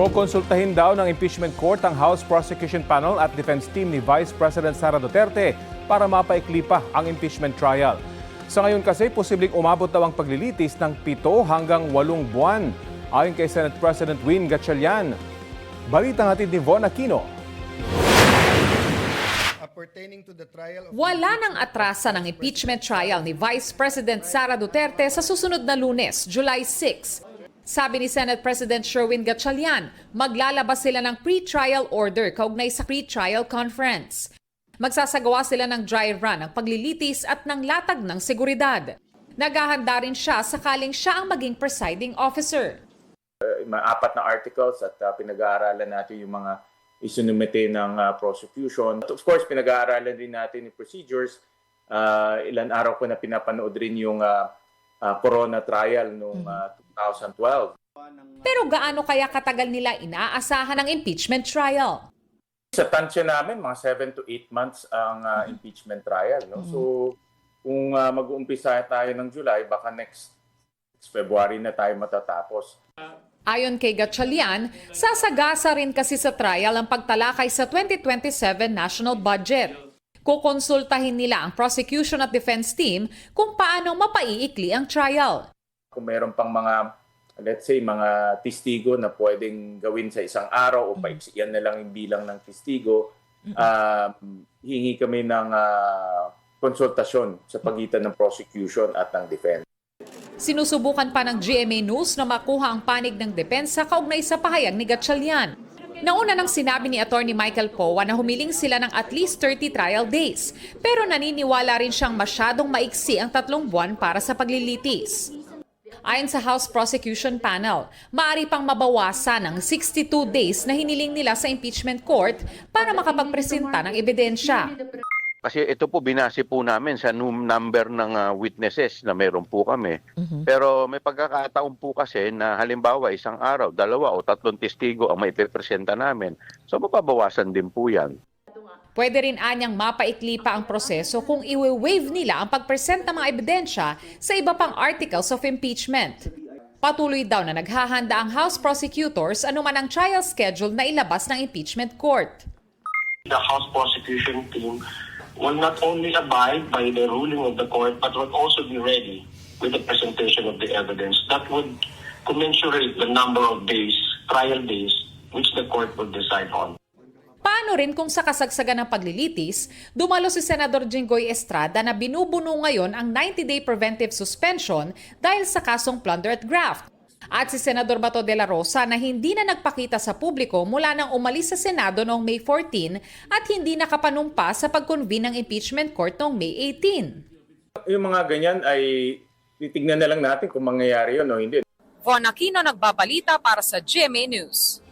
Kukonsultahin daw ng impeachment court ang House Prosecution Panel at defense team ni Vice President Sara Duterte para mapaikli pa ang impeachment trial. Sa ngayon kasi, posibleng umabot daw ang paglilitis ng 7 hanggang 8 buwan. Ayon kay Senate President Win Gatchalian. Balitang hatid ni Von Aquino. Wala nang atrasan ng impeachment trial ni Vice President Sara Duterte sa susunod na Lunes, July 6. Sabi ni Senate President Sherwin Gatchalian, maglalabas sila ng pre-trial order kaugnay sa pre-trial conference. Magsasagawa sila ng dry run ng paglilitis at ng latag ng seguridad. Naghahanda rin siya sakaling siya ang maging presiding officer. Mga 4 na articles at pinag-aaralan natin yung mga isinumite ng prosecution. Of course, pinag-aaralan din natin yung procedures. Ilan araw ko na pinapanood rin yung Corona trial noong 2012. Pero gaano kaya katagal nila inaasahan ang impeachment trial? Sa tansya namin, mga 7 to 8 months ang impeachment trial. No? So, kung mag-uumpisa tayo ng July, baka next February na tayo matatapos. Ayon kay Gatchalian, sasagasa rin kasi sa trial ang pagtalakay sa 2027 national budget. Kukonsultahin nila ang prosecution at defense team kung paano mapaiikli ang trial. Kung mayroon pang mga, let's say, mga testigo na pwedeng gawin sa isang araw o paiksiyan na lang yung bilang ng testigo, hingi kami ng konsultasyon sa pagitan ng prosecution at ng defense. Sinusubukan pa ng GMA News na makuha ang panig ng depensa kaugnay sa pahayag ni Gatchalian. Nauna nang sinabi ni Attorney Michael Poa na humiling sila ng at least 30 trial days, pero naniniwala rin siyang masyadong maiksi ang 3 buwan para sa paglilitis. Ayon sa House Prosecution Panel, maaari pang mabawasan ng 62 days na hiniling nila sa impeachment court para makapagpresenta ng ebidensya. Kasi ito po binase po namin sa number ng witnesses na meron po kami. Pero may pagkakataon po kasi na halimbawa isang araw, 2 o 3 testigo ang maipepresenta namin. So mapabawasan din po yan. Pwede rin anyang mapaikli pa ang proseso kung iwi-waive nila ang pagpresenta ng mga ebidensya sa iba pang articles of impeachment. Patuloy daw na naghahanda ang House prosecutors anuman ang trial schedule na ilabas ng impeachment court. The House prosecution team will not only abide by the ruling of the court but will also be ready with the presentation of the evidence that would commensurate the number of days, trial days, which the court will decide on. Paano rin kung sa kasagsagan ng paglilitis, dumalo si Senador Jinggoy Estrada na binubuno ngayon ang 90-day preventive suspension dahil sa kasong plunder at graft. At si Senador Bato de la Rosa na hindi na nagpakita sa publiko mula nang umalis sa Senado noong May 14 at hindi nakapanumpa sa pag-convene ng impeachment court noong May 18. Yung mga ganyan ay titignan na lang natin kung mangyayari yun o hindi. Von Aquino nagbabalita para sa GMA News.